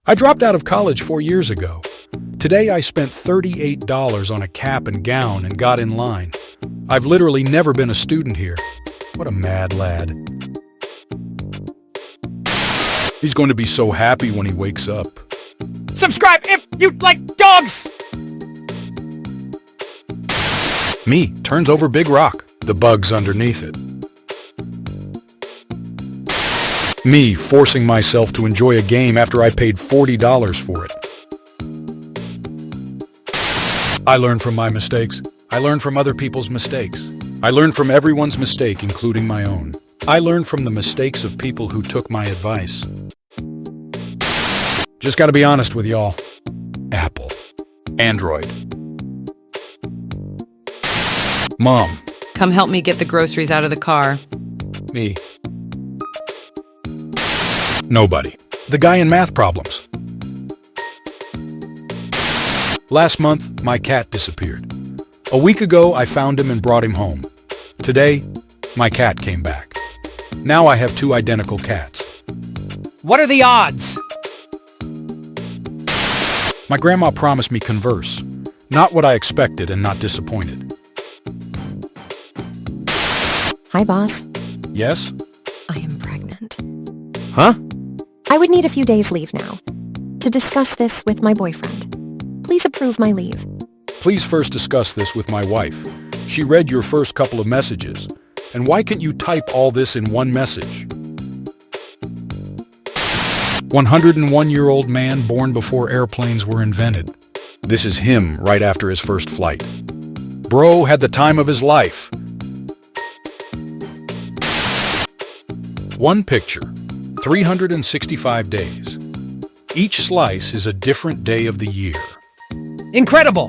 I dropped out of college 4 years ago. Today I spent $38 on a cap and gown and got in line. I've literally never been a student here. What a mad lad. He's going to be so happy when he wakes up. Subscribe if you like dogs! Me turns over big rock, the bugs underneath it. Me forcing myself to enjoy a game after I paid $40 for it. I learn from my mistakes. I learn from other people's mistakes. I learn from everyone's mistake, including my own. I learn from the mistakes of people who took my advice. Just gotta be honest with y'all. Apple. Android. Mom. Come help me get the groceries out of the car. Me. Nobody. The guy in math problems. Last month, my cat disappeared. A week ago, I found him and brought him home. Today, my cat came back. Now I have 2 identical cats. What are the odds? My grandma promised me Converse. Not what I expected and not disappointed. Hi, boss. Yes? I am pregnant. Huh? I would need a few days leave now to discuss this with my boyfriend. Please approve my leave. Please first discuss this with my wife. She read your first couple of messages. And why can't you type all this in one message? 101-year-old man born before airplanes were invented. This is him right after his first flight. Bro had the time of his life. One picture, 365 days. Each slice is a different day of the year. Incredible!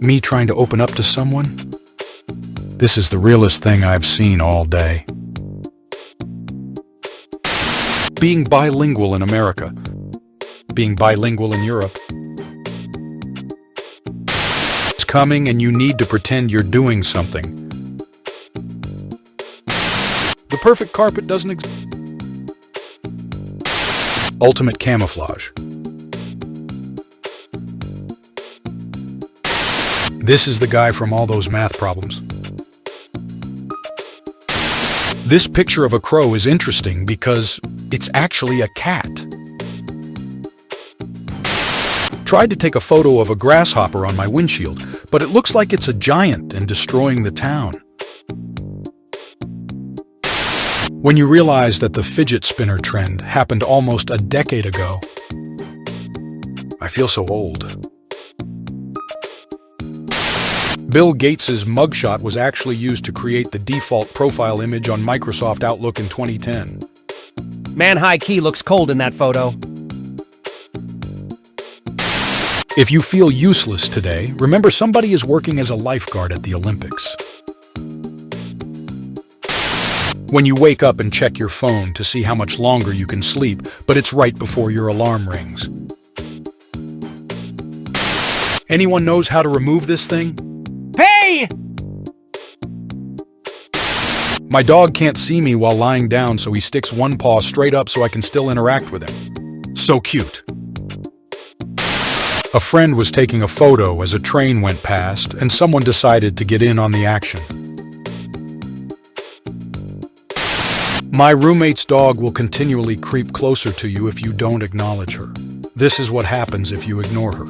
Me trying to open up to someone? This is the realest thing I've seen all day. Being bilingual in America. Being bilingual in Europe. It's coming and you need to pretend you're doing something. The perfect carpet doesn't exist. Ultimate camouflage. This is the guy from all those math problems. This picture of a crow is interesting because it's actually a cat. Tried to take a photo of a grasshopper on my windshield, but it looks like it's a giant and destroying the town. When you realize that the fidget spinner trend happened almost a decade ago, I feel so old. Bill Gates' mugshot was actually used to create the default profile image on Microsoft Outlook in 2010. Man high key looks cold in that photo. If you feel useless today, remember somebody is working as a lifeguard at the Olympics. When you wake up and check your phone to see how much longer you can sleep, but it's right before your alarm rings. Anyone knows how to remove this thing? Hey! My dog can't see me while lying down, so he sticks one paw straight up so I can still interact with him. So cute. A friend was taking a photo as a train went past, and someone decided to get in on the action. My roommate's dog will continually creep closer to you if you don't acknowledge her. This is what happens if you ignore her.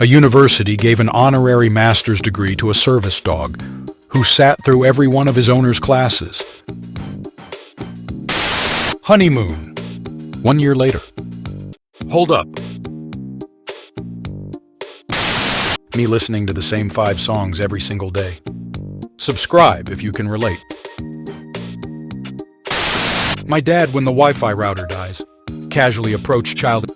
A university gave an honorary master's degree to a service dog who sat through every one of his owner's classes. Honeymoon. 1 year later. Hold up. Me listening to the same 5 songs every single day. Subscribe if you can relate. My dad when the Wi-Fi router dies. Casually approach child.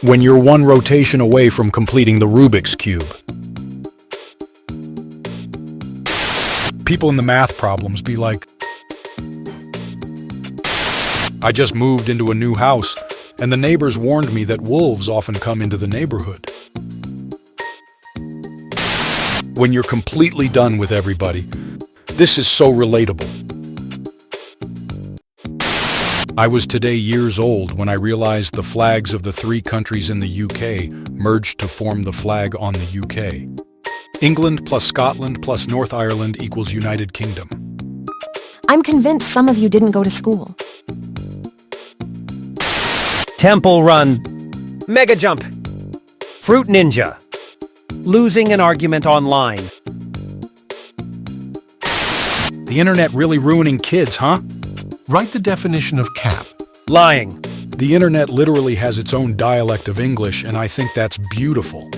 When you're 1 rotation away from completing the Rubik's Cube. People in the math problems be like, I just moved into a new house, and the neighbors warned me that wolves often come into the neighborhood. When you're completely done with everybody, This is so relatable. I was today years old when I realized the flags of the 3 countries in the UK merged to form the flag on the UK. England plus Scotland plus North Ireland equals United Kingdom. I'm convinced some of you didn't go to school. Temple Run. Mega Jump. Fruit Ninja. Losing an argument online. The internet really ruining kids, huh? Write the definition of cap. Lying. The internet literally has its own dialect of English, and I think that's beautiful.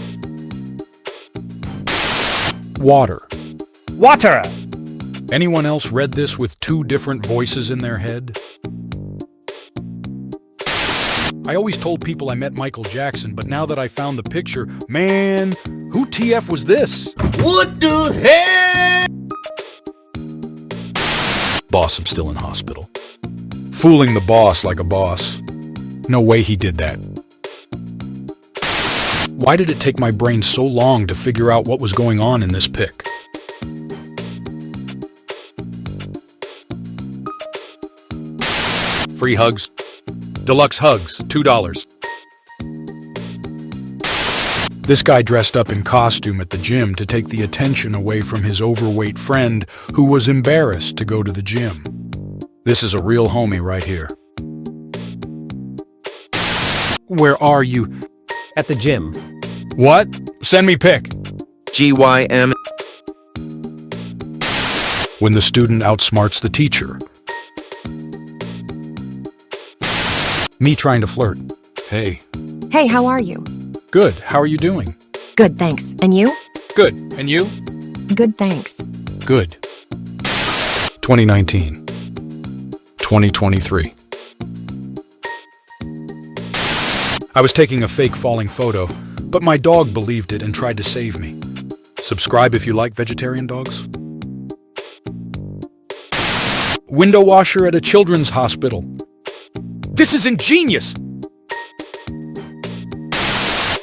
Water. Water. Anyone else read this with 2 different voices in their head? I always told people I met Michael Jackson, but now that I found the picture, man, who TF was this? What the hell? Boss, I'm still in hospital. Fooling the boss like a boss. No way he did that. Why did it take my brain so long to figure out what was going on in this pic? Free hugs. Deluxe hugs, $2. This guy dressed up in costume at the gym to take the attention away from his overweight friend who was embarrassed to go to the gym. This is a real homie right here. Where are you? At the gym. What? Send me pic. GYM. When the student outsmarts the teacher. Me trying to flirt. Hey. Hey, how are you? Good. How are you doing? Good, thanks. And you? Good. And you? Good, thanks. Good. 2019. 2023. I was taking a fake falling photo, but my dog believed it and tried to save me. Subscribe if you like vegetarian dogs. Window washer at a children's hospital. This is ingenious!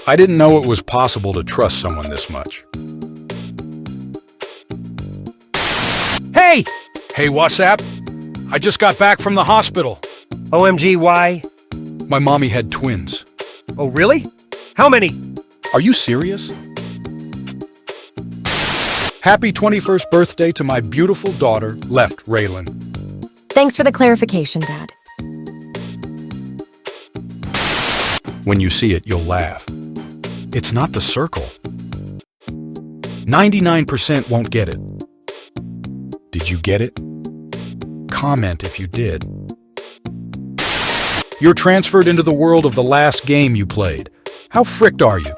I didn't know it was possible to trust someone this much. Hey! Hey, WhatsApp? I just got back from the hospital. OMG, why? My mommy had twins. Oh, really? How many? Are you serious? Happy 21st birthday to my beautiful daughter, Left Raylan. Thanks for the clarification, Dad. When you see it, you'll laugh. It's not the circle. 99% won't get it. Did you get it? Comment if you did. You're transferred into the world of the last game you played. How fricked are you?